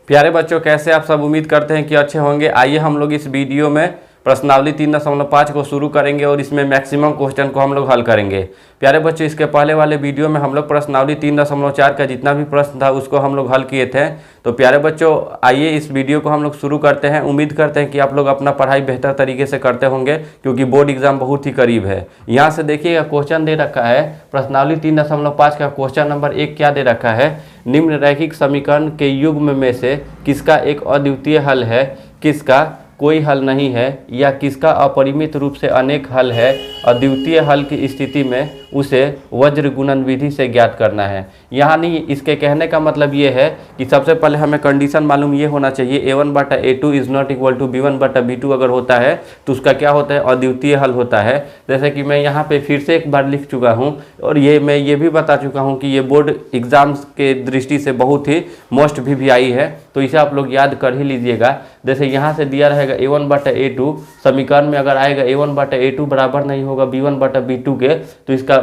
प्यारे बच्चों, कैसे आप सब? उम्मीद करते हैं कि अच्छे होंगे। आइए हम लोग इस वीडियो में प्रश्नावली 3.5 को शुरू करेंगे और इसमें मैक्सिमम क्वेश्चन को हम लोग हल करेंगे। प्यारे बच्चों, इसके पहले वाले वीडियो में हम लोग प्रश्नावली 3.4 का जितना भी प्रश्न था उसको हम लोग हल किए थे। तो प्यारे बच्चों, आइए इस वीडियो को हम लोग शुरू करते हैं। उम्मीद करते हैं कि आप लोग अपना पढ़ाई बेहतर तरीके से करते होंगे, क्योंकि बोर्ड एग्जाम बहुत ही करीब है। यहाँ से देखिएगा, क्वेश्चन दे रखा है प्रश्नावली 3.5 का क्वेश्चन नंबर 1 क्या दे रखा है। निम्न रैखिक समीकरण के युग्म में से किसका एक अद्वितीय हल है, किसका कोई हल नहीं है, या किसका अपरिमित रूप से अनेक हल है। अद्वितीय हल की स्थिति में उसे वज्र गुणन विधि से ज्ञात करना है। यानी इसके कहने का मतलब ये है कि सबसे पहले हमें कंडीशन मालूम ये होना चाहिए, a1/a2 is not equal to b1/b2 अगर होता है तो उसका क्या होता है, अद्वितीय हल होता है। जैसे कि मैं यहाँ पे फिर से एक बार लिख चुका हूँ और मैं ये भी बता चुका हूँ कि ये बोर्ड एग्जाम्स के दृष्टि से बहुत ही मोस्ट VVI है, तो इसे आप लोग याद कर ही लीजिएगा। जैसे यहाँ से दिया रहेगा a1/a2, समीकरण में अगर आएगा a1/a2 बराबर नहीं होगा b1/b2 के, तो इसका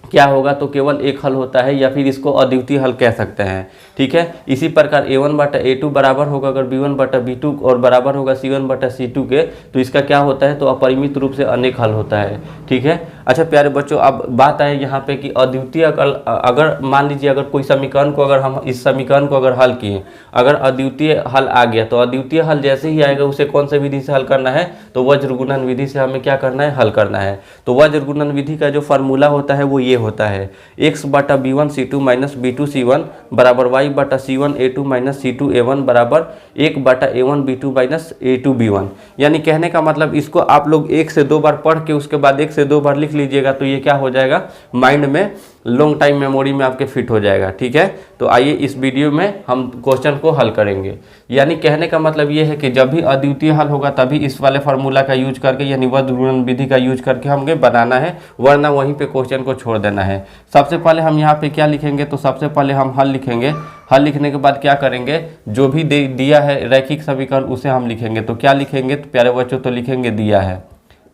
क्या होगा, तो केवल एक हल होता है, या फिर इसको अद्वितीय हल कह सकते हैं। ठीक है, इसी प्रकार a1/a2 बराबर होगा अगर b1/b2 और बराबर होगा c1/c2 के, तो इसका क्या होता है, तो अपरिमित रूप से अनेक हल होता है। ठीक है। अच्छा प्यारे बच्चों, अब बात आए यहाँ पे कि अद्वितीय अगर मान लीजिए अगर कोई समीकरण को अगर हम इस समीकरण को अगर हल किए, अगर अद्वितीय हल आ गया, तो अद्वितीय हल जैसे ही आएगा उसे कौन से विधि से हल करना है, तो वज्र गुणन विधि से हमें क्या करना है, हल करना है। तो वज्र गुणन विधि का जो फार्मूला होता है वो ये होता है, x/b1c2 - b2c1 बराबर y/c1a2 - c2a1 बराबर 1/a1b2 - a2b1। यानी कहने का मतलब इसको आप लोग 1 से 2 बार पढ़ के उसके बाद 1 से 2 बार लिख लीजिएगा, तो ये क्या हो जाएगा, माइंड में लॉन्ग टाइम मेमोरी में आपके फिट हो जाएगा। ठीक है। तो आइए इस वीडियो में हम क्वेश्चन को हल करेंगे। यानी कहने का मतलब ये है कि जब भी अद्वितीय हल होगा तभी इस वाले फार्मूला का यूज करके, यानी वज्र गुणन विधि का यूज करके हमें बनाना है, वरना वहीं पे क्वेश्चन को छोड़ देना है। सबसे पहले हम यहाँ पे क्या लिखेंगे, तो सबसे पहले हम हल लिखेंगे। हल लिखने के बाद क्या करेंगे, जो भी दिया है रैखिक समीकरण उसे हम लिखेंगे। तो क्या लिखेंगे, तो प्यारे बच्चों तो लिखेंगे दिया है।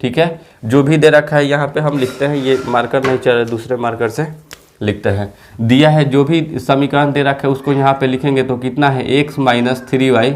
ठीक है, जो भी दे रखा है यहाँ पे हम लिखते हैं, ये मार्कर नहीं चल रहा, दूसरे मार्कर से लिखते हैं। दिया है जो भी समीकरण दे रखा है उसको यहाँ पे लिखेंगे, तो कितना है, x - 3y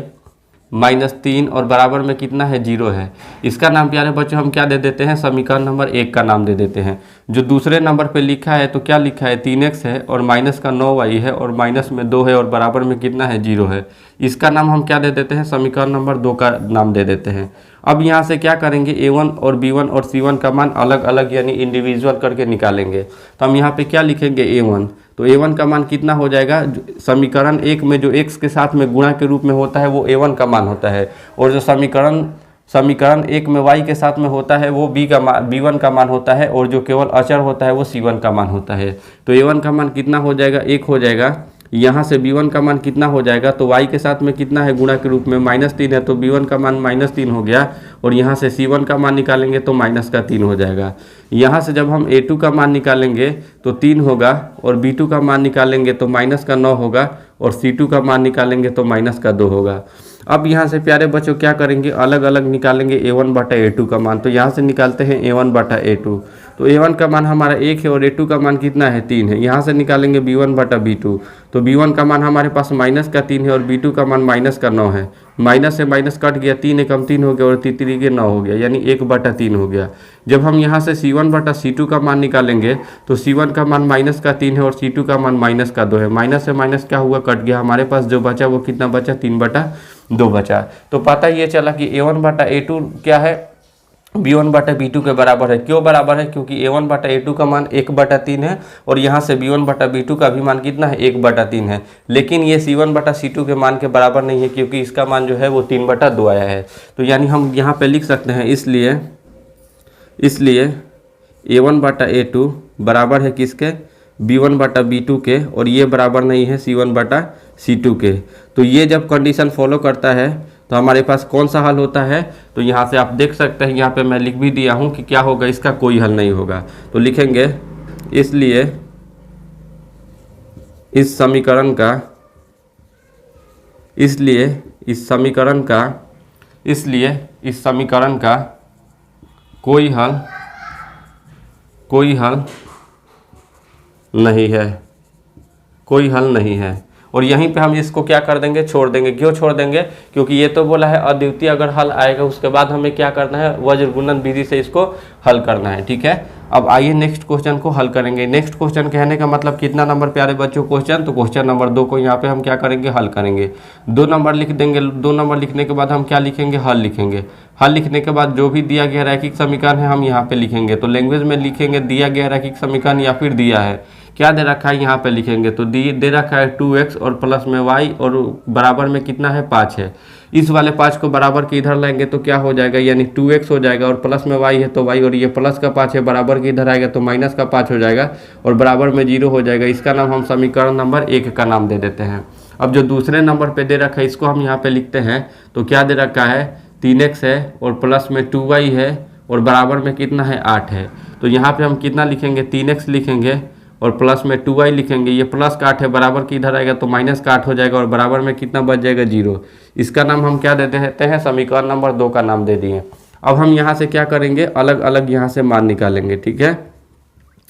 - 3 और बराबर में कितना है, 0 है। इसका नाम प्यारे बच्चों हम क्या दे देते हैं, समीकरण नंबर 1 का नाम दे देते हैं। जो दूसरे नंबर पे लिखा है तो क्या लिखा है, 3x है और माइनस का 9y है और माइनस में 2 है और बराबर में कितना है, 0 है। इसका नाम हम क्या दे देते हैं, समीकरण नंबर 2 का नाम दे देते हैं। अब यहाँ से क्या करेंगे, a1 और b1 और c1 का मान अलग अलग यानी इंडिविजुअल करके निकालेंगे। तो हम यहाँ पे क्या लिखेंगे, a1, तो a1 का मान कितना हो जाएगा, समीकरण 1 में जो x के साथ में गुणा के रूप में होता है वो a1 का मान होता है, और जो समीकरण 1 में y के साथ में होता है वो b1 का मान होता है, और जो केवल अचर होता है वो c1 का मान होता है। तो a1 का मान कितना हो जाएगा, 1 हो जाएगा। यहाँ से b1 का मान कितना हो जाएगा, तो y के साथ में कितना है, गुणा के रूप में -3 है, तो b1 का मान -3 हो गया, और यहाँ से c1 का मान निकालेंगे तो -3 हो जाएगा। यहाँ से जब हम a2 का मान निकालेंगे तो 3 होगा, और b2 का मान निकालेंगे तो -9 होगा, और c2 का मान निकालेंगे तो -2 होगा। अब यहाँ से प्यारे बच्चों क्या करेंगे, अलग अलग निकालेंगे a1/a2 का मान। तो यहाँ से निकालते हैं a1/a2, तो a1 का मान हमारा 1 है और a2 का मान कितना है, 3 है। यहाँ से निकालेंगे b1/b2, तो b1 का मान हमारे पास -3 है और b2 का मान -9 है। माइनस से माइनस कट गया, 3 एकम 3 हो गया और 3 के 9 हो गया, यानी 1/3 हो गया। जब हम यहाँ से c1/c2 का मान निकालेंगे तो c1 का मान -3 है और c2 का मान -2 है। माइनस से माइनस क्या हुआ, कट गया, हमारे पास जो बचा वो कितना बचा, 3/2 बचा। तो पता ये चला कि a1/a2 क्या है, b1/b2 के बराबर है। क्यों बराबर है, क्योंकि a1/a2 का मान 1/3 है और यहाँ से b1/b2 का भी मान कितना है, 1/3 है। लेकिन ये c1/c2 के मान के बराबर नहीं है, क्योंकि इसका मान जो है वो 3/2 आया है। तो यानी हम यहाँ पे लिख सकते हैं, इसलिए a1/a2 बराबर है किसके, b1/b2 के, और ये बराबर नहीं है c1/c2 के। तो ये जब कंडीशन फॉलो करता है तो हमारे पास कौन सा हल होता है, तो यहाँ से आप देख सकते हैं, यहाँ पे मैं लिख भी दिया हूँ कि क्या होगा, इसका कोई हल नहीं होगा। तो लिखेंगे इसलिए इस समीकरण का कोई हल नहीं है, और यहीं पे हम इसको क्या कर देंगे, छोड़ देंगे। क्यों छोड़ देंगे, क्योंकि ये तो बोला है अद्वितीय अगर हल आएगा उसके बाद हमें क्या करना है, वज्र गुणन विधि से इसको हल करना है। ठीक है, अब आइए नेक्स्ट क्वेश्चन को हल करेंगे। नेक्स्ट क्वेश्चन कहने का मतलब कितना नंबर प्यारे बच्चों क्वेश्चन, तो क्वेश्चन नंबर 2 को यहाँ पे हम क्या करेंगे, हल करेंगे। 2 नंबर लिख देंगे। 2 नंबर लिखने के बाद हम क्या लिखेंगे, हल लिखेंगे। हल लिखने के बाद जो भी दिया गया रैखिक समीकरण है हम यहाँ पे लिखेंगे। तो लैंग्वेज में लिखेंगे दिया गया रैखिक समीकरण या फिर दिया है, क्या दे रखा है यहाँ पे लिखेंगे। तो दे रखा है 2x और प्लस में y और बराबर में कितना है, 5 है। इस वाले 5 को बराबर के इधर लाएंगे तो क्या हो जाएगा, यानी 2x हो जाएगा और प्लस में y है तो y, और ये प्लस का 5 है बराबर के इधर आएगा तो माइनस का 5 हो जाएगा और बराबर में 0 हो जाएगा। इसका नाम हम समीकरण नंबर 1 का नाम दे देते हैं। अब जो दूसरे नंबर पे दे रखा है इसको हम यहाँ पे लिखते हैं। तो क्या दे रखा है, 3x है और प्लस में 2y है और बराबर में कितना है, 8 है। तो यहाँ पे हम कितना लिखेंगे, 3x लिखेंगे और प्लस में 2y लिखेंगे। ये प्लस का 8 है बराबर की इधर आएगा तो माइनस का 8 हो जाएगा और बराबर में कितना बच जाएगा, 0। इसका नाम हम क्या दे देते हैं, समीकरण नंबर 2 का नाम दे दिए। अब हम यहाँ से क्या करेंगे, अलग अलग यहाँ से मान निकालेंगे। ठीक है,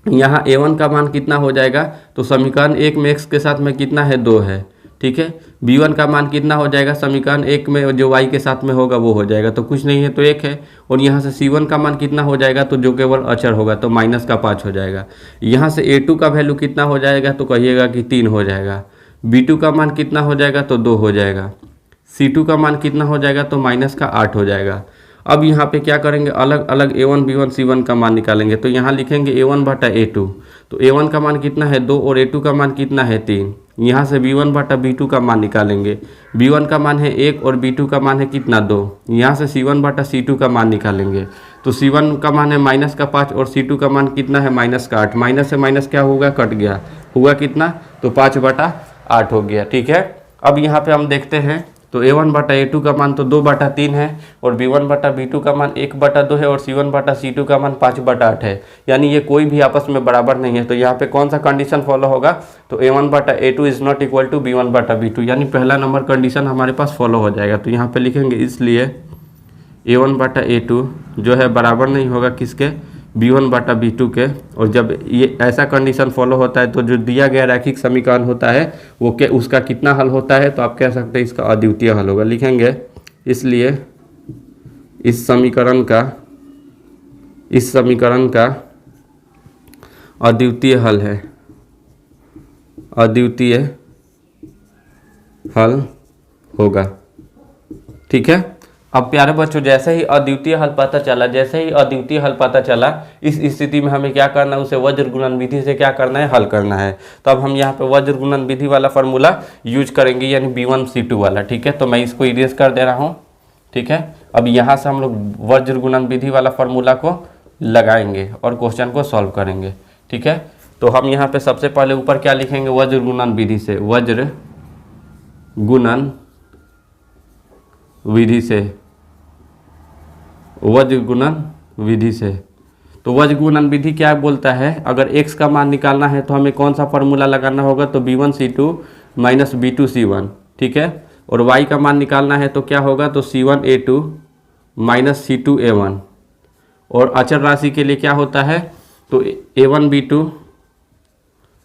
यहाँ a1 का मान कितना हो जाएगा, तो समीकरण 1 में x के साथ में कितना है, 2 है। ठीक है, b1 का मान कितना हो जाएगा, समीकरण 1 में जो y के साथ में होगा वो हो जाएगा, तो कुछ नहीं है तो 1 है। और यहाँ से c1 का मान कितना हो जाएगा, तो जो केवल अचर होगा तो माइनस का 5 हो जाएगा। यहाँ से a2 का वैल्यू कितना हो जाएगा, तो कहिएगा कि 3 हो जाएगा। b2 का मान कितना हो जाएगा, तो 2 हो जाएगा। c2 का मान कितना हो जाएगा, तो माइनस का 8 हो जाएगा। अब यहाँ पे क्या करेंगे, अलग अलग a1 b1 c1 का मान निकालेंगे। तो यहाँ लिखेंगे a1 बटा a2, तो a1 का मान कितना है, 2 और a2 का मान कितना है, 3। यहाँ से b1 बटा b2 का मान निकालेंगे। b1 का मान है 1 और b2 का मान है कितना, 2। यहाँ से c1 बटा c2 का मान निकालेंगे। तो c1 का मान है माइनस का 5 और c2 का मान कितना है, माइनस का 8। माइनस से माइनस क्या होगा, कट गया, हुआ कितना, तो 5 बटा 8 हो गया। ठीक है, अब यहाँ पे हम देखते हैं। तो a1 बटा a2 का मान तो 2 बटा 3 है और b1 बटा b2 का मान 1 बटा 2 है और c1 बटा c2 का मान 5 बटा 8 है। यानी ये कोई भी आपस में बराबर नहीं है। तो यहाँ पे कौन सा कंडीशन फॉलो होगा, तो a1 बटा a2 is not equal to b1 बटा b2, यानी पहला नंबर कंडीशन हमारे पास फॉलो हो जाएगा। तो यहाँ पे लिखेंगे इसलिए a1 बटा a2 जो है बराबर नहीं होगा किसके, b1 बटा b2 के। और जब ये ऐसा कंडीशन फॉलो होता है तो जो दिया गया रैखिक समीकरण होता है वो क्या, उसका कितना हल होता है, तो आप कह सकते हैं इसका अद्वितीय हल होगा। लिखेंगे इसलिए इस समीकरण का अद्वितीय हल है, अद्वितीय हल होगा। ठीक है, अब प्यारे बच्चों जैसे ही अद्वितीय हल पता चला, इस स्थिति में हमें क्या करना है, उसे वज्र गुणन विधि से क्या करना है, हल करना है। तो अब हम यहाँ पे वज्र गुणन विधि वाला फार्मूला यूज करेंगे, यानी b1c2 वाला। ठीक है, तो मैं इसको इरेज कर दे रहा हूँ। ठीक है, अब यहाँ से हम लोग वज्र गुणन विधि वाला फार्मूला को लगाएंगे और क्वेश्चन को सॉल्व करेंगे। ठीक है, तो हम यहाँ पे सबसे पहले ऊपर क्या लिखेंगे, वज्र गुणन विधि से, वज्र गुणन विधि से, वज्र गुणन विधि से। तो वज्र गुणन विधि क्या बोलता है, अगर x का मान निकालना है तो हमें कौन सा फार्मूला लगाना होगा, तो b1c2 माइनस b2c1। ठीक है, और y का मान निकालना है तो क्या होगा, तो c1a2 माइनस c2a1। और अचर राशि के लिए क्या होता है, तो a1b2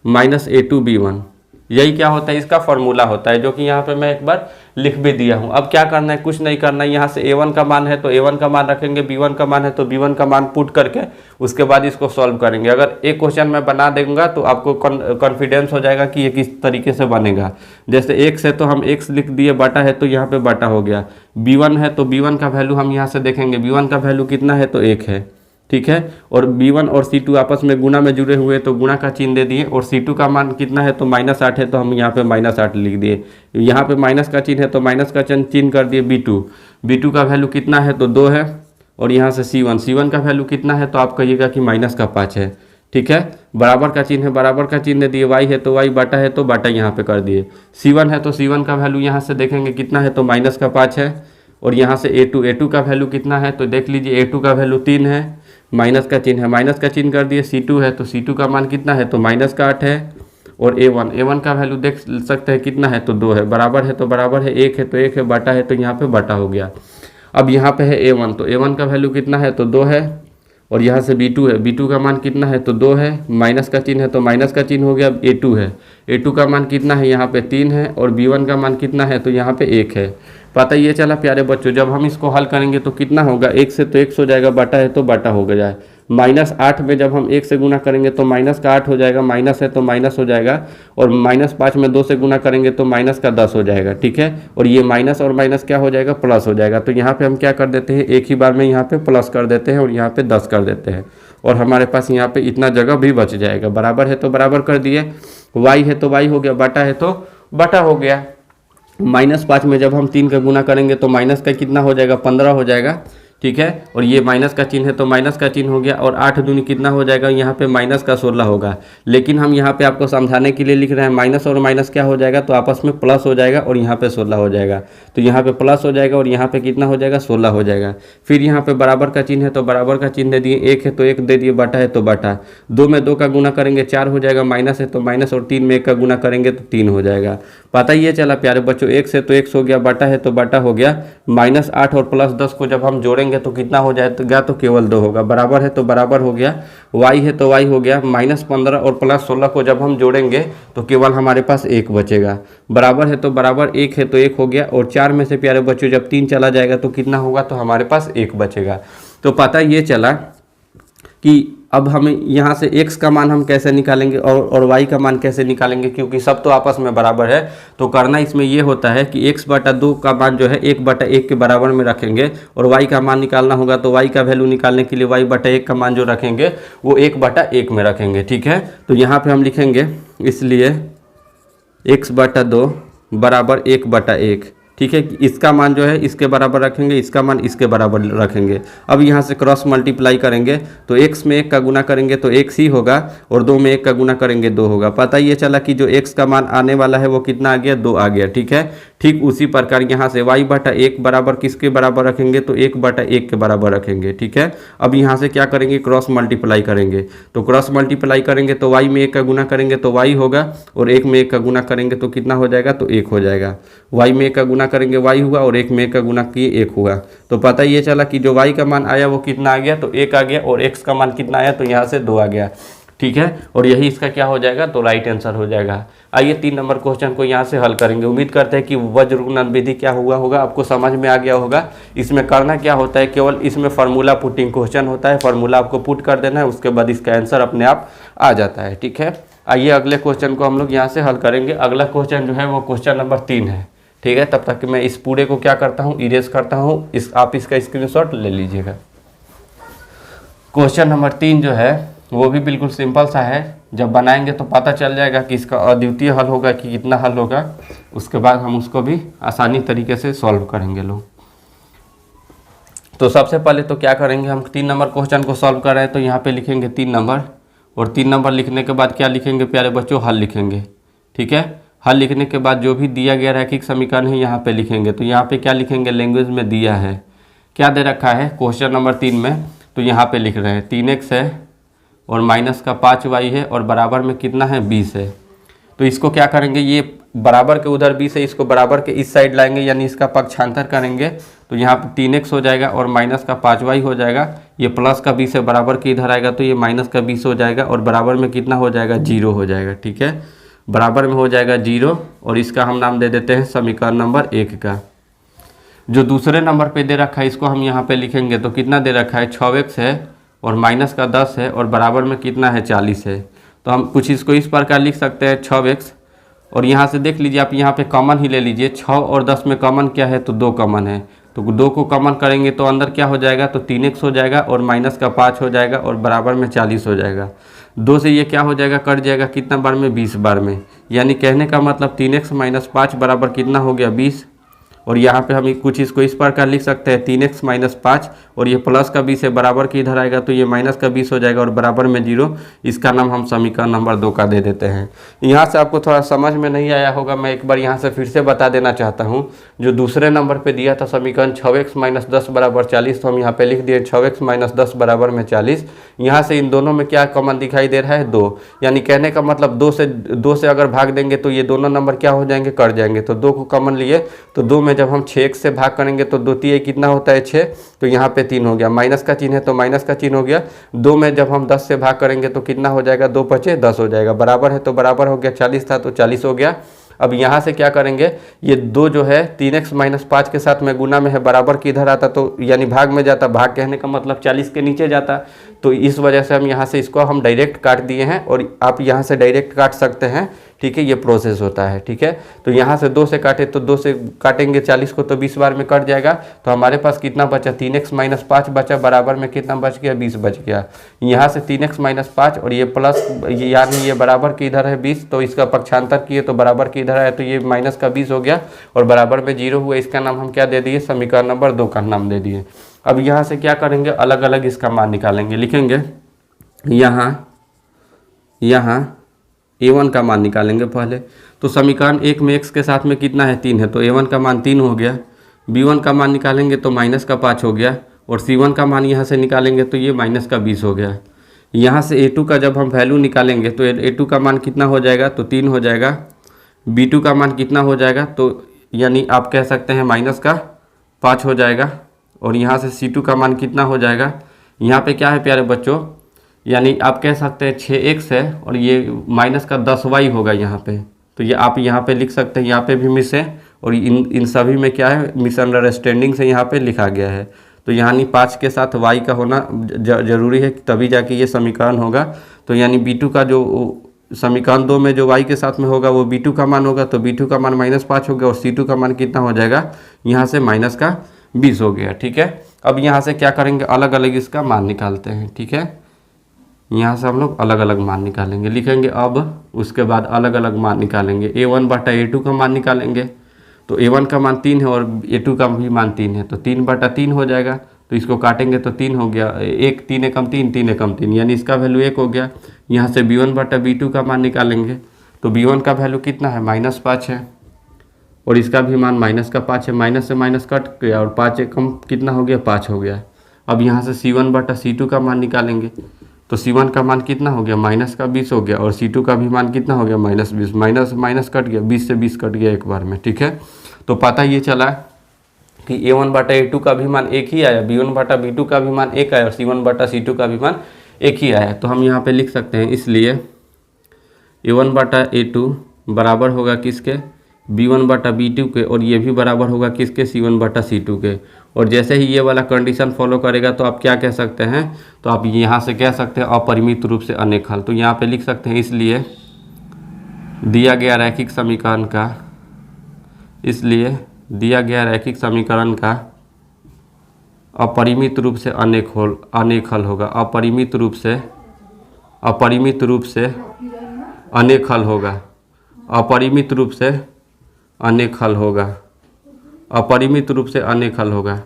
माइनस a2b1। यही क्या होता है, इसका फॉर्मूला होता है, जो कि यहाँ पे मैं एक बार लिख भी दिया हूँ। अब क्या करना है, कुछ नहीं करना है। यहाँ से a1 का मान है तो a1 का मान रखेंगे, b1 का मान है तो b1 का मान पुट करके उसके बाद इसको सॉल्व करेंगे। अगर एक क्वेश्चन मैं बना दूंगा तो आपको कॉन्फिडेंस हो जाएगा कि ये किस तरीके से बनेगा। जैसे x है तो हम x लिख दिए, बटा है तो यहाँ पे बटा हो गया। b1 है तो b1 का वैल्यू हम यहाँ से देखेंगे, b1 का वैल्यू कितना है, तो 1 है। ठीक है, और b1 और c2 आपस में गुणा में जुड़े हुए तो गुणा का चिन्ह दे दिए। और c2 का मान कितना है, तो -8 है, तो हम यहाँ पे -8 लिख दिए। यहाँ पे माइनस का चिन्ह है तो माइनस का चिन्ह कर दिए। b2 का वैल्यू कितना है, तो 2 है। और यहाँ से c1 का वैल्यू कितना है, तो आप कहिएगा कि -5 है। ठीक है, बराबर का चिन्ह है, बराबर का चिन्ह दे दिए। y है तो y, बटा है तो बटा यहाँ पे कर दिए। c1 है तो c1 का वैल्यू यहाँ से देखेंगे कितना है, तो -5 है। और यहाँ से a2 का वैल्यू कितना है, तो देख लीजिए a2 का वैल्यू 3 है, माइनस का चिन्ह है, माइनस का चिन्ह कर दिए। c2 है तो c2 का मान कितना है, तो -8 है। और a1 का वैल्यू देख सकते हैं कितना है, तो 2 है। बराबर है तो बराबर है, 1 है तो 1 है, बटा है तो यहाँ पे बटा हो गया। अब यहाँ पे है a1, तो a1 का वैल्यू कितना है, तो 2 है। और यहाँ से b2 है, b2 का मान कितना है तो 2 है, माइनस का चिन्ह है तो माइनस का चिन्ह हो गया। अब a2 है, a2 का मान कितना है यहाँ पे 3 है, और b1 का मान कितना है तो यहाँ पे 1 है। पता ये चला प्यारे बच्चों, जब हम इसको हल करेंगे तो कितना होगा, 1 से तो 1 हो जाएगा, बटा है तो बटा हो जाए। -8 में जब हम 1 से गुना करेंगे तो माइनस का 8 हो जाएगा, माइनस है तो माइनस हो जाएगा, और -5 में 2 से गुना करेंगे तो माइनस का 10 हो जाएगा, ठीक है। और ये माइनस और माइनस क्या हो जाएगा, प्लस हो जाएगा। तो यहाँ पे हम क्या कर देते हैं, एक ही बार में यहाँ पे प्लस कर देते हैं और यहाँ पे 10 कर देते हैं, और हमारे पास यहाँ पे इतना जगह भी बच जाएगा। बराबर है तो बराबर कर दिए, y है तो y हो गया, बटा है तो बटा हो गया। -5 में जब हम 3 का गुना करेंगे तो माइनस का कितना हो जाएगा, 15 हो जाएगा, ठीक है। और ये माइनस का चिन्ह है तो माइनस का चिन्ह हो गया, और 8 दूनी कितना हो जाएगा, यहाँ पे माइनस का 16 होगा। लेकिन हम यहाँ पे आपको समझाने के लिए लिख रहे हैं, माइनस और माइनस क्या हो जाएगा तो आपस में प्लस हो जाएगा, और यहाँ पे 16 हो जाएगा। तो यहाँ पे प्लस हो जाएगा और यहाँ पे कितना हो जाएगा, 16 हो जाएगा। फिर यहाँ पे बराबर का चिन्ह है तो बराबर का चिन्ह दे दिए, 1 है तो 1 दे दिए, बटा है तो बटा। 2 में 2 का गुना करेंगे 4 हो जाएगा, माइनस है तो माइनस, और 3 में 1 का गुना करेंगे तो 3 हो जाएगा। पता ये चला प्यारे बच्चों, 1 से तो 1 हो गया, बटा है तो बटा हो गया। -8 और +10 को जब हम जोड़ेंगे तो कितना हो जाएगा, तो केवल 2 होगा। बराबर है तो बराबर हो गया, y है तो y हो गया। -15 और +16 को जब हम जोड़ेंगे तो केवल हमारे पास 1 बचेगा। बराबर है तो बराबर, 1 है तो 1 हो गया, और 4 में से प्यारे बच्चों जब 3 चला जाएगा तो कितना होगा, तो हमारे पास 1 बचेगा। तो पता ये चला कि अब हमें यहाँ से x का मान हम कैसे निकालेंगे और y का मान कैसे निकालेंगे, क्योंकि सब तो आपस में बराबर है। तो करना इसमें ये होता है कि x/2 का मान जो है 1/1 के बराबर में रखेंगे, और y का मान निकालना होगा तो y का वैल्यू निकालने के लिए y/1 का मान जो रखेंगे वो 1/1 में रखेंगे, ठीक है। तो यहाँ पर हम लिखेंगे इसलिए x/2 बराबर 1/1, ठीक है। इसका मान जो है इसके बराबर रखेंगे, इसका मान इसके बराबर रखेंगे। अब यहाँ से क्रॉस मल्टीप्लाई करेंगे तो x में 1 का गुना करेंगे तो x ही होगा, और 2 में 1 का गुना करेंगे 2 होगा। पता ये चला कि जो x का मान आने वाला है वो कितना आ गया, 2 आ गया, ठीक है। ठीक उसी प्रकार यहाँ से y/1 बराबर किसके बराबर रखेंगे, तो 1/1 के बराबर रखेंगे, ठीक है। अब यहाँ से क्या करेंगे, क्रॉस मल्टीप्लाई करेंगे। तो क्रॉस मल्टीप्लाई करेंगे तो y में 1 का गुना करेंगे तो y होगा, और 1 में 1 का गुना करेंगे तो कितना हो जाएगा, तो 1 हो जाएगा। y में 1 का गुना करेंगे y हुआ, और 1 में 1 का गुना किए 1 हुआ। तो पता ये चला कि जो y का मान आया वो कितना आ गया, तो 1 आ गया, और x का मान कितना आया, तो यहाँ से 2 आ गया, ठीक है। और यही इसका क्या हो जाएगा, तो राइट आंसर हो जाएगा। आइए 3 नंबर क्वेश्चन को यहाँ से हल करेंगे। उम्मीद करते हैं कि वज्र गुणन विधि क्या हुआ होगा आपको समझ में आ गया होगा। इसमें करना क्या होता है, केवल इसमें फार्मूला पुटिंग क्वेश्चन होता है, फार्मूला आपको पुट कर देना है, उसके बाद इसका आंसर अपने आप आ जाता है, ठीक है। आइए अगले क्वेश्चन को हम लोग यहाँ से हल करेंगे। अगला क्वेश्चन जो है वो क्वेश्चन नंबर 3 है, ठीक है। तब तक कि मैं इस पूरे को क्या करता हूँ, इरेज करता हूँ, आप इसका स्क्रीनशॉट ले लीजिएगा। क्वेश्चन नंबर 3 जो है वो भी बिल्कुल सिंपल सा है, जब बनाएंगे तो पता चल जाएगा कि इसका अद्वितीय हल होगा कि कितना हल होगा। उसके बाद हम उसको भी आसानी तरीके से सॉल्व करेंगे लोग। तो सबसे पहले तो क्या करेंगे, हम 3 नंबर क्वेश्चन को सॉल्व कर रहे हैं तो यहाँ पे लिखेंगे 3 नंबर, और 3 नंबर लिखने के बाद क्या लिखेंगे प्यारे बच्चों, हल लिखेंगे, ठीक है। हल लिखने के बाद जो भी दिया गया रैखिक समीकरण है यहाँ पे लिखेंगे। तो यहाँ पे क्या लिखेंगे, लैंग्वेज में दिया है, क्या दे रखा है क्वेश्चन नंबर 3 में, तो यहाँ पे लिख रहे हैं 3x है और माइनस का 5y है, और बराबर में कितना है, 20 है। तो इसको क्या करेंगे, ये बराबर के उधर 20 है, इसको बराबर के इस साइड लाएंगे, यानी इसका पक्षांतर करेंगे। तो यहाँ पे 3x हो जाएगा और माइनस का 5y हो जाएगा, ये प्लस का 20 है, बराबर के इधर आएगा तो ये माइनस का 20 हो जाएगा, और बराबर में कितना हो जाएगा, 0 हो जाएगा, ठीक है। बराबर में हो जाएगा 0, और इसका हम नाम दे देते हैं समीकरण नंबर 1 का। जो दूसरे नंबर पे दे रखा है इसको हम यहाँ पे लिखेंगे, तो कितना दे रखा है, 6x है और माइनस का 10 है, और बराबर में कितना है, 40 है। तो हम कुछ इसको इस प्रकार लिख सकते हैं 6x, और यहाँ से देख लीजिए आप यहाँ पे कॉमन ही ले लीजिए, 6 और 10 में कॉमन क्या है, तो 2 कॉमन है। तो 2 को कॉमन करेंगे तो अंदर क्या हो जाएगा, तो 3x हो जाएगा, और माइनस का 5 हो जाएगा, और बराबर में 40 हो जाएगा। 2 से ये क्या हो जाएगा, कट जाएगा, कितना बार में, 20 बार में। यानी कहने का मतलब 3x माइनस 5 बराबर कितना हो गया, 20। और यहाँ पे हम कुछ इसको इस प्रकार लिख सकते हैं 3x माइनस 5, और ये प्लस का 20 है, बराबर के इधर आएगा तो ये माइनस का 20 हो जाएगा, और बराबर में 0। इसका नाम हम समीकरण नंबर 2 का दे देते हैं। यहाँ से आपको थोड़ा समझ में नहीं आया होगा, मैं एक बार यहाँ से फिर से बता देना चाहता हूँ। जो दूसरे नंबर पे दिया था समीकरण 6x माइनस 10 बराबर 40, तो हम यहाँ पे लिख दिए 6x माइनस 10 बराबर में 40। यहाँ से इन दोनों में क्या कॉमन दिखाई दे रहा है, 2। यानी कहने का मतलब 2 से अगर भाग देंगे तो ये दोनों नंबर क्या हो जाएंगे, कट जाएंगे। तो 2 को कॉमन लिए तो 2 में में जब हम 6x से भाग करेंगे तो 2 तिहाई कितना होता है 6, तो यहाँ पे 3 हो गया, माइनस का चिन्ह है तो माइनस का चिन्ह हो गया। 2 में जब हम 10 से भाग करेंगे तो कितना हो जाएगा, 2 पचे 10 हो जाएगा, बराबर है तो बराबर हो गया, 40 था तो 40 हो गया। अब यहाँ से क्या करेंगे, ये 2 जो है 3x - 5 के साथ में गुना में है, बराबर की इधर आता तो यानी भाग में जाता, भाग कहने का मतलब 40 के नीचे जाता, तो इस वजह से हम यहाँ से इसको हम डायरेक्ट काट दिए हैं और आप यहाँ से डायरेक्ट काट सकते हैं, ठीक है, ये प्रोसेस होता है, ठीक है। तो यहाँ से 2 से काटे तो 2 से काटेंगे 40 को तो 20 बार में कट जाएगा, तो हमारे पास कितना बचा, 3x - 5 बचा, बराबर में कितना बच गया, 20 बच गया। यहाँ से 3x - 5 और ये प्लस यानी ये बराबर की इधर है 20, तो इसका पक्षांतर किए तो बराबर की इधर आया तो ये माइनस का 20 हो गया और बराबर में 0 हुआ। इसका नाम हम क्या दे दिए, समीकरण नंबर 2 का नाम दे दिए। अब यहाँ से क्या करेंगे, अलग अलग इसका मान निकालेंगे, लिखेंगे यहाँ a1 का मान निकालेंगे पहले। तो समीकरण 1 में x के साथ में कितना है, 3 है, तो a1 का मान 3 हो गया। b1 का मान निकालेंगे तो माइनस का 5 हो गया और c1 का मान यहाँ से निकालेंगे तो ये माइनस का 20 हो गया। यहाँ से a2 का जब हम वैल्यू निकालेंगे तो a2 का मान कितना हो जाएगा, तो 3 हो जाएगा। b2 का मान कितना हो जाएगा, तो यानी आप कह सकते हैं माइनस का 5 हो जाएगा। और यहाँ से c2 का मान कितना हो जाएगा, यहाँ पे क्या है प्यारे बच्चों, यानी आप कह सकते हैं 6x है और ये माइनस का 10y होगा यहाँ पे, तो ये आप यहाँ पे लिख सकते हैं, यहाँ पे भी मिस है और इन सभी में क्या है, मिसअंडरस्टैंडिंग से यहाँ पे लिखा गया है। तो यानी 5 के साथ y का होना जरूरी है, तभी जाके ये समीकरण होगा। तो यानी b2 का जो समीकरण 2 में जो y के साथ में होगा वो b2 का मान होगा, तो b2 का मान -5 हो गया और c2 का मान कितना हो जाएगा, यहाँ से माइनस का 20 हो गया, ठीक है। अब यहाँ से क्या करेंगे, अलग अलग इसका मान निकालते हैं, ठीक है। यहाँ से हम लोग अलग अलग मान निकालेंगे, लिखेंगे अब उसके बाद अलग अलग मान निकालेंगे। a1 बटा a2 का मान निकालेंगे, तो a1 का मान 3 है और a2 का भी मान 3 है, तो 3 बटा 3 हो जाएगा। तो इसको काटेंगे तो 3 हो गया, 1 3 एकम 3 3 एकम 3 यानी इसका वैल्यू 1 हो गया। यहाँ से b1 बटा b2 का मान निकालेंगे, तो b1 का वैल्यू कितना है, -5 है और इसका भी मान माइनस का 5 है, माइनस से माइनस कट गया और 5 एकम कितना हो गया, 5 हो गया। अब यहाँ से c1 बटा c2 का मान निकालेंगे, तो c1 का मान कितना हो गया, माइनस का 20 हो गया और c2 का भी मान कितना हो गया, -20, माइनस माइनस कट गया, 20 से 20 कट गया एक बार में, ठीक है। तो पता ये चला कि a1 बटा a2 का भी मान एक ही आया, b1 बटा b2 का भी मान एक आया और c1 बटा c2 का भी मान एक ही आया। तो हम यहाँ पे लिख सकते हैं, इसलिए a1 बटा a2 बराबर होगा किसके, b1 बटा b2 के, और ये भी बराबर होगा किसके, c1 बटा c2 के। और जैसे ही ये वाला कंडीशन फॉलो करेगा तो आप क्या कह सकते हैं, तो आप यहाँ से कह सकते हैं अपरिमित रूप से अनेक हल। तो यहाँ पे लिख सकते हैं, इसलिए दिया गया रैखिक समीकरण का, इसलिए दिया गया रैखिक समीकरण का अपरिमित रूप से अनेक हल होगा, अपरिमित रूप से अनेक हल होगा, अपरिमित रूप से अनेक हल होगा, अपरिमित रूप से अनेक हल होगा,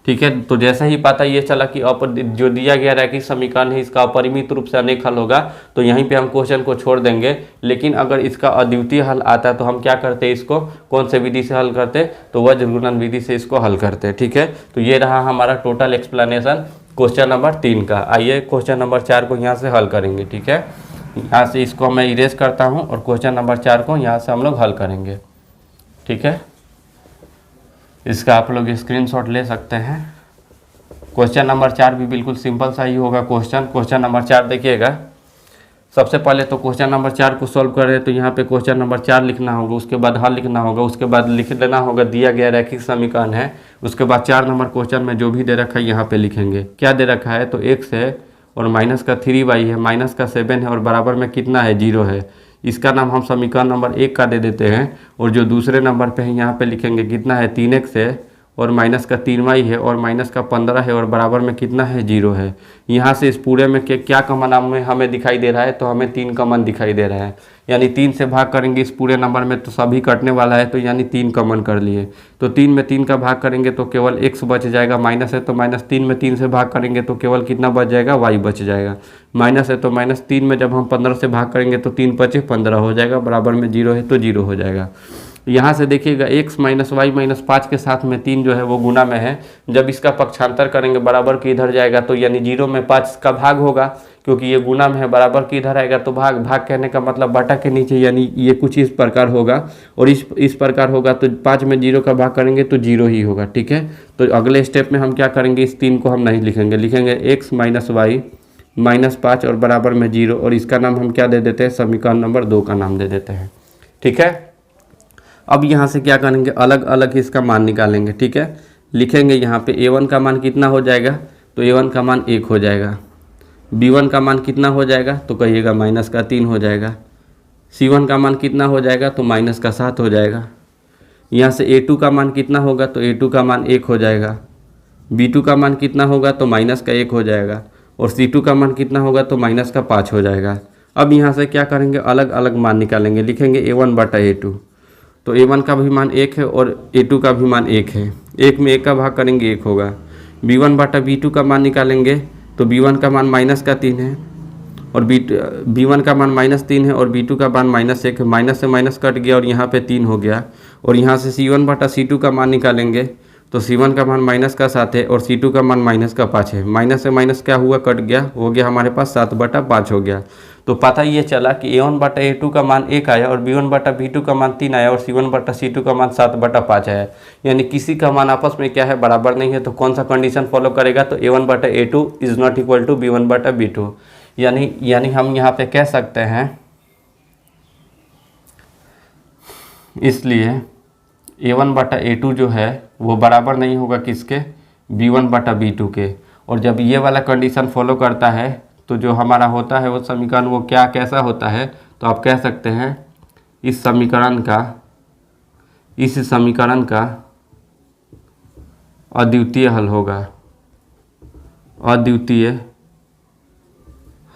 ठीक है। तो जैसे ही पता ये चला कि जो दिया गया रैखिक समीकरण है इसका अपरिमित रूप से अनेक हल होगा, तो यहीं पे हम क्वेश्चन को छोड़ देंगे। लेकिन अगर इसका अद्वितीय हल आता है तो हम क्या करते हैं, इसको कौन से विधि से हल करते, तो वज्र गुणन विधि से इसको हल करते हैं, ठीक है। तो ये रहा हमारा टोटल एक्सप्लेनेशन क्वेश्चन नंबर 3 का। आइए क्वेश्चन नंबर 4 को यहाँ से हल करेंगे, ठीक है। यहाँ से इसको मैं इरेज करता हूँ और क्वेश्चन नंबर 4 को यहाँ से हम लोग हल करेंगे, ठीक है। इसका आप लोग स्क्रीनशॉट ले सकते हैं। क्वेश्चन नंबर 4 भी बिल्कुल सिंपल सा ही होगा क्वेश्चन नंबर 4 देखिएगा। सबसे पहले तो क्वेश्चन नंबर 4 को सॉल्व करें तो यहाँ पे क्वेश्चन नंबर 4 लिखना होगा, उसके बाद हल लिखना होगा, उसके बाद लिख देना होगा दिया गया रैखिक समीकरण है। उसके बाद 4 नंबर क्वेश्चन में जो भी दे रखा है यहाँ पे लिखेंगे। क्या दे रखा है, तो x है और माइनस का 3y है, माइनस का 7 है और बराबर में कितना है, 0 है। इसका नाम हम समीकरण नंबर 1 का दे देते हैं। और जो दूसरे नंबर पे है यहाँ पे लिखेंगे कितना है, 3x है और माइनस का 3y है और माइनस का 15 है और बराबर में कितना है, 0 है। यहाँ से इस पूरे में क्या कॉमन हमें दिखाई दे रहा है, तो हमें 3 कॉमन दिखाई दे रहा है। यानी 3 से भाग करेंगे इस पूरे नंबर में तो सभी कटने वाला है, तो यानी 3 कॉमन कर लिए। तो 3 में 3 का भाग करेंगे तो केवल x बच जाएगा, माइनस है तो -3 में 3 से भाग करेंगे तो केवल कितना बच जाएगा, y बच जाएगा। माइनस है तो -3 में जब हम 15 से भाग करेंगे तो 3 × 5 = 15 हो जाएगा, बराबर में 0 है तो 0 हो जाएगा। यहाँ से देखिएगा x - y - 5 के साथ में 3 जो है वो गुना में है। जब इसका पक्षांतर करेंगे बराबर के इधर जाएगा तो यानी 0 में 5 का भाग होगा, क्योंकि ये गुना में है, बराबर की इधर आएगा तो भाग, भाग कहने का मतलब बटा के नीचे, यानी ये कुछ इस प्रकार होगा और इस प्रकार होगा। तो 5 में 0 का भाग करेंगे तो 0 ही होगा, ठीक है। तो अगले स्टेप में हम क्या करेंगे, इस 3 को हम नहीं लिखेंगे, लिखेंगे x माइनस वाई माइनस 5 और बराबर में 0, और इसका नाम हम क्या दे देते हैं, समीकरण नंबर 2 का नाम दे देते हैं, ठीक है। अब यहाँ से क्या करेंगे, अलग अलग इसका मान निकालेंगे, ठीक है। लिखेंगे यहाँ पे a1 का मान कितना हो जाएगा, तो a1 का मान 1 हो जाएगा। b1 का मान कितना हो जाएगा, तो कहिएगा माइनस का 3 हो जाएगा। c1 का मान कितना हो जाएगा, तो माइनस का 7 हो जाएगा। यहाँ से a2 का मान कितना होगा, तो a2 का मान 1 हो जाएगा। b2 का मान कितना होगा, तो माइनस का 1 हो जाएगा। और c2 का मान कितना होगा, तो माइनस का 5 हो जाएगा। अब यहाँ से क्या करेंगे, अलग अलग मान निकालेंगे, लिखेंगे a1 बटा a2। तो a1 का भी मान 1 है और a2 का भी मान 1 है, 1 में 1 का भाग करेंगे 1 होगा। b1 बटा b2 का मान निकालेंगे, तो b1 का मान माइनस का 3 है और b1 का मान -3 है और b2 का मान -1 है। माइनस से माइनस कट गया और यहाँ पे 3 हो गया। और यहाँ से c1 बटा c2 का मान निकालेंगे, तो c1 का मान माइनस का 7 है और c2 का मान माइनस का 5 है। माइनस से माइनस क्या हुआ, कट गया, हो गया हमारे पास 7 बटा 5 हो गया। तो पता ये चला कि a1 बटा a2 का मान 1 आया और b1 बटा b2 का मान 3 आया और c1 बटा c2 का मान 7 बटा 5 आया। यानी किसी का मान आपस में क्या है, बराबर नहीं है। तो कौन सा कंडीशन फॉलो करेगा, तो a1 बटा a2 is not equal to b1 बटा b2। यानी हम यहाँ पे कह सकते हैं, इसलिए a1 बटा a2 जो है वो बराबर नहीं होगा किसके, b1 बटा b2 के। और जब ये वाला कंडीशन फॉलो करता है तो जो हमारा होता है वो समीकरण वो क्या कैसा होता है, तो आप कह सकते हैं इस समीकरण का अद्वितीय हल होगा, अद्वितीय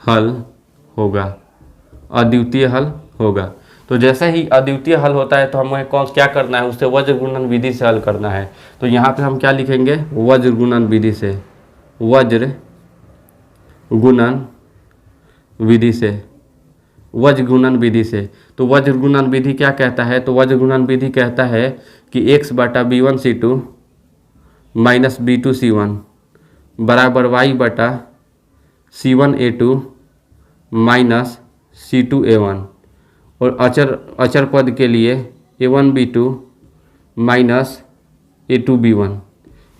हल होगा। तो जैसे ही अद्वितीय हल होता है तो हमें क्या करना है, उससे वज्र गुणन विधि से हल करना है। तो यहाँ पे हम क्या लिखेंगे, वज्र गुणन विधि से, वज्र गुणन विधि से। तो वज्र गुणन विधि क्या कहता है, तो वज्र गुणन विधि कहता है कि x बटा b1 c2 minus b2 c1 बराबर y बटा c1 a2 minus c2 a1। और अचर पद के लिए a1 b2 minus a2 b1।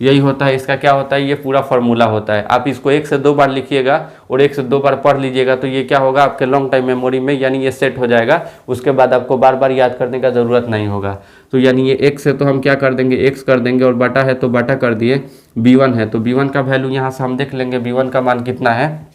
यही होता है, इसका क्या होता है, ये पूरा फार्मूला होता है। आप इसको 1 से 2 बार लिखिएगा और 1 से 2 बार पढ़ लीजिएगा, तो ये क्या होगा आपके लॉन्ग टाइम मेमोरी में, यानी ये सेट हो जाएगा। उसके बाद आपको बार बार याद करने का ज़रूरत नहीं होगा। तो यानी ये 1 से तो हम क्या कर देंगे, x कर देंगे, और बटा है तो बटा कर दिए। b1 है तो b1 का वैल्यू यहाँ से हम देख लेंगे, b1 का मान कितना है।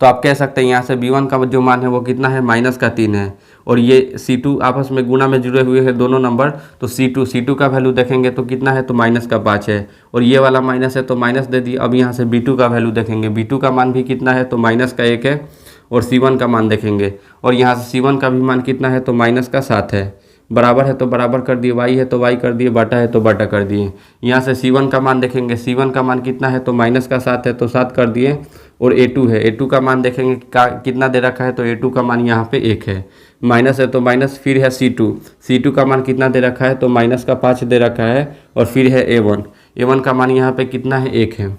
तो आप कह सकते हैं यहाँ से b1 का जो मान है वो कितना है, माइनस का 3 है। और ये c2 आपस में गुना में जुड़े हुए हैं दोनों नंबर, तो c2 का वैल्यू देखेंगे तो कितना है, तो माइनस का 5 है। और ये वाला माइनस है तो माइनस दे दिए। अब यहाँ से b2 का वैल्यू देखेंगे, b2 का मान भी कितना है, तो माइनस का 1 है। और c1 का मान देखेंगे और यहाँ से c1 का भी मान कितना है, तो माइनस का 7 है। बराबर है तो बराबर कर दिए, y है तो y कर दिए, बटा है तो बटा कर दिए। यहाँ से c1 का मान देखेंगे, c1 का मान कितना है, तो माइनस का 7 है तो 7 कर दिए। और a2 है, a2 का मान देखेंगे कितना दे रखा है, तो a2 का मान यहाँ पे 1 है। माइनस है तो माइनस, फिर है c2 का मान कितना दे रखा है, तो माइनस का 5 दे रखा है। और फिर है a1 का मान यहाँ पे कितना है, 1 है।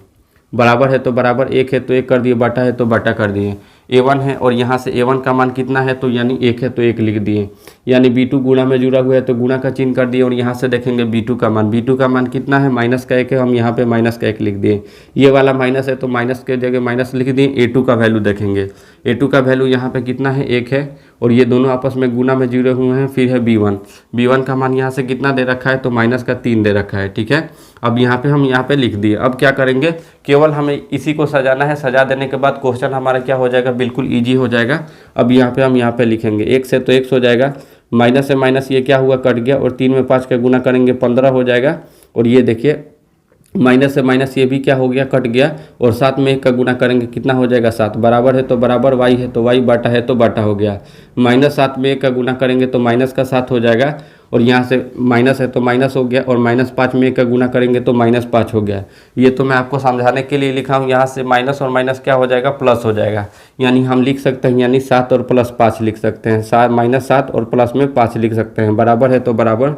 बराबर है तो बराबर, 1 है तो 1 कर दिए, बटा है तो बटा कर दिए। a1 है और यहाँ से a1 का मान कितना है, तो यानी 1 है तो 1 लिख दिए। यानी b2 गुणा में जुड़ा हुआ है तो गुणा का चिन्ह कर दिए। और यहाँ से देखेंगे b2 का मान कितना है, माइनस का 1 है, हम यहाँ पे माइनस का 1 लिख दिए। ये वाला माइनस है तो माइनस के जगह माइनस लिख दिए। a2 का वैल्यू देखेंगे, a2 का वैल्यू यहाँ पे कितना है, 1 है। और ये दोनों आपस में गुना में जुड़े हुए हैं। फिर है b1 का मान यहाँ से कितना दे रखा है, तो माइनस का 3 दे रखा है, ठीक है। अब यहाँ पे हम यहाँ पे लिख दिए। अब क्या करेंगे, केवल हमें इसी को सजाना है। सजा देने के बाद क्वेश्चन हमारा क्या हो जाएगा, बिल्कुल इजी हो जाएगा। अब यहाँ पे हम यहाँ पे लिखेंगे, 1 से तो 1 हो जाएगा, माइनस से माइनस ये क्या हुआ, कट गया। और 3 में 5 का गुना करेंगे 15 हो जाएगा। और ये देखिए माइनस से माइनस ये भी क्या हो गया, कट गया। और 7 में 1 का गुना करेंगे कितना हो जाएगा, 7। बराबर है तो बराबर, y है तो y, बटा है तो बटा हो गया। -7 में 1 का गुना करेंगे तो माइनस का 7 हो जाएगा। और यहाँ से माइनस है तो माइनस हो गया। और -5 में 1 का गुना करेंगे तो -5 हो गया। ये तो मैं आपको समझाने के लिए लिखा हूँ। यहाँ से माइनस और माइनस क्या हो जाएगा, प्लस हो जाएगा। यानी हम लिख सकते हैं, यानी 7 और प्लस 5 लिख सकते हैं। -7 और प्लस में 5 लिख सकते हैं। बराबर है तो बराबर,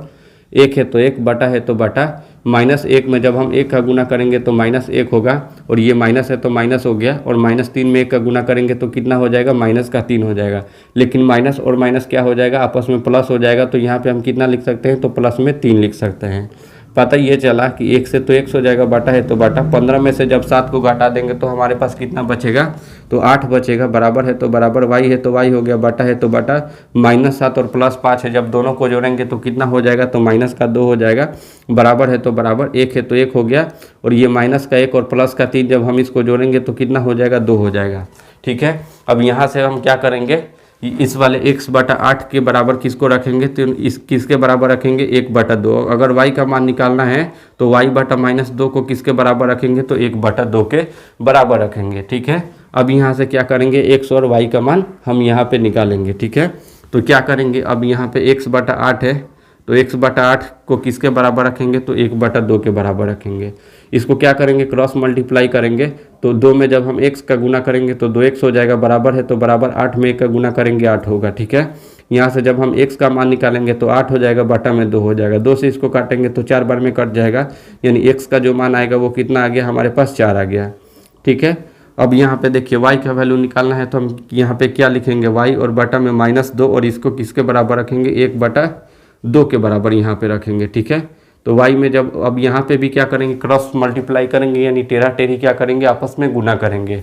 1 है तो 1, बटा है तो बटा, -1 में जब हम 1 का गुना करेंगे तो -1 होगा, और ये माइनस है तो माइनस हो गया, और -3 में 1 का गुना करेंगे तो कितना हो जाएगा, -3 हो जाएगा। लेकिन माइनस और माइनस क्या हो जाएगा, आपस में प्लस हो जाएगा, तो यहाँ पे हम कितना लिख सकते हैं, तो प्लस में 3 लिख सकते हैं। पता ये चला कि 1 से तो 1 हो जाएगा, बटा है तो बटा, 15 में से जब 7 को घटा देंगे तो हमारे पास कितना बचेगा, तो 8 बचेगा। बराबर है तो बराबर, y है तो y हो गया, बटा है तो बटा, -7 और +5 है, जब दोनों को जोड़ेंगे तो कितना हो जाएगा, तो -2 हो जाएगा। बराबर है तो बराबर, 1 है तो 1 हो गया, और ये -1 और +3 जब हम इसको जोड़ेंगे तो कितना हो जाएगा, 2 हो जाएगा। ठीक है, अब यहाँ से हम क्या करेंगे, इस वाले x/8 के बराबर किसको रखेंगे, तो इस किसके बराबर रखेंगे, 1/2। अगर y का मान निकालना है तो y/-2 को किसके बराबर रखेंगे, तो 1/2 के बराबर रखेंगे। ठीक है, अब यहाँ से क्या करेंगे, x और y का मान हम यहाँ पे निकालेंगे। ठीक है, तो क्या करेंगे, अब यहाँ पे x/8 है, तो x/8 को किसके बराबर रखेंगे, तो 1/2 के बराबर रखेंगे। इसको क्या करेंगे, क्रॉस मल्टीप्लाई करेंगे, तो 2 में जब हम x का गुना करेंगे तो 2x हो जाएगा। बराबर है तो बराबर, 8 में 1 का गुना करेंगे 8 होगा। ठीक है, यहाँ से जब हम x का मान निकालेंगे तो 8 हो जाएगा, बटा में 2 हो जाएगा। 2 से इसको काटेंगे तो 4 बार में कट जाएगा, यानी x का जो मान आएगा वो कितना आ गया, हमारे पास 4 आ गया। ठीक है, अब यहाँ पे देखिए y का वैल्यू निकालना है, तो हम यहाँ पे क्या लिखेंगे, y और बटा में -2, और इसको किसके बराबर रखेंगे, 1/2 के बराबर यहाँ पे रखेंगे। ठीक है, तो y में जब अब यहाँ पे भी क्या करेंगे, क्रॉस मल्टीप्लाई करेंगे, यानी टेढ़ा टेढ़ी क्या करेंगे, आपस में गुना करेंगे।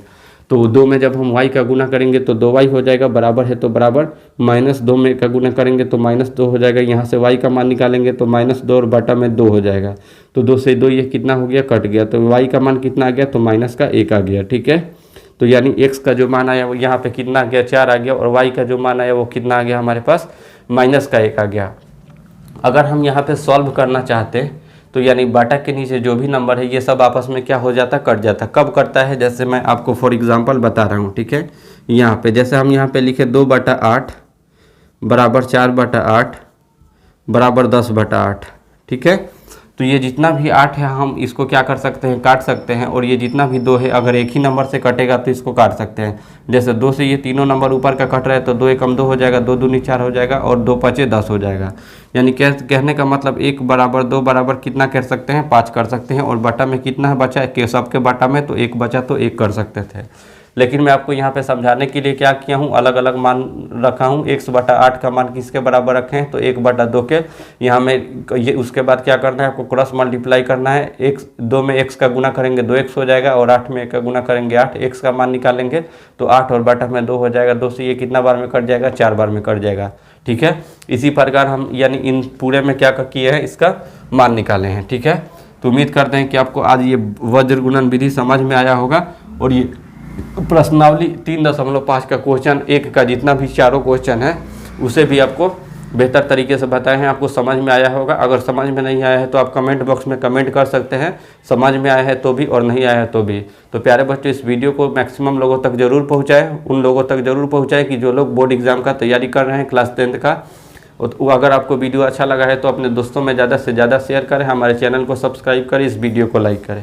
तो 2 में जब हम y का गुना करेंगे तो 2y हो जाएगा। बराबर है तो बराबर, -2 में का गुना करेंगे तो -2 हो जाएगा। यहाँ से y का मान निकालेंगे तो -2 और बटा में 2 हो जाएगा। तो 2 से 2 ये कितना हो गया, कट गया, तो y का मान कितना आ गया, तो -1 आ गया। ठीक है, तो यानी x का जो मान आया वो यहाँ पे कितना आ गया, 4 आ गया, और y का जो मान आया वो कितना आ गया, हमारे पास -1 आ गया। अगर हम यहाँ पे सॉल्व करना चाहते हैं तो यानी बटा के नीचे जो भी नंबर है ये सब आपस में क्या हो जाता, कट जाता। कब कटता है, जैसे मैं आपको फॉर एग्जांपल बता रहा हूँ। ठीक है, यहाँ पे जैसे हम यहाँ पे लिखे 2/8 बराबर 4/8 बराबर 10/8। ठीक है, तो ये जितना भी 8 है हम इसको क्या कर सकते हैं, काट सकते हैं, और ये जितना भी 2 है अगर एक ही नंबर से कटेगा तो इसको काट सकते हैं। जैसे 2 से ये तीनों नंबर ऊपर का कट रहा है तो 2 एकम 2 हो जाएगा, 2 दूनी 4 हो जाएगा, और 2 5 10 हो जाएगा। यानी कहने का मतलब 1 बराबर 2 बराबर कितना कर सकते हैं, 5 कर सकते हैं। और बटा में कितना है बचा, के सबके बटा में तो 1 बचा तो 1 कर सकते थे। लेकिन मैं आपको यहाँ पे समझाने के लिए क्या किया हूँ, अलग अलग मान रखा हूँ। x/8 का मान किसके बराबर रखें, तो 1/2 के। यहाँ में ये उसके बाद क्या करना है, आपको क्रॉस मल्टीप्लाई करना है। 2 में x का गुना करेंगे 2x हो जाएगा, और 8 में 1 का गुना करेंगे 8। x का मान निकालेंगे तो 8 और बटा में 2 हो जाएगा। 2 से ये कितना बार में कट जाएगा, 4 बार में कट जाएगा। ठीक है, इसी प्रकार हम यानी इन पूरे में क्या किए हैं, इसका मान निकाले हैं। ठीक है, तो उम्मीद करते हैं कि आपको आज ये वज्र गुणन विधि समझ में आया होगा, और ये प्रश्नावली 3.5 का क्वेश्चन 1 का जितना भी चारों क्वेश्चन है उसे भी आपको बेहतर तरीके से बताए हैं, आपको समझ में आया होगा। अगर समझ में नहीं आया है तो आप कमेंट बॉक्स में कमेंट कर सकते हैं, समझ में आया है तो भी और नहीं आया है तो भी। तो प्यारे बच्चों, इस वीडियो को मैक्सिमम लोगों तक ज़रूर पहुँचाएँ, उन लोगों तक ज़रूर पहुँचाएँ कि जो लोग बोर्ड एग्ज़ाम का तैयारी कर रहे हैं क्लास 10th का। तो अगर आपको वीडियो अच्छा लगा है तो अपने दोस्तों में ज़्यादा से ज़्यादा शेयर करें, हमारे चैनल को सब्सक्राइब करें, इस वीडियो को लाइक करें।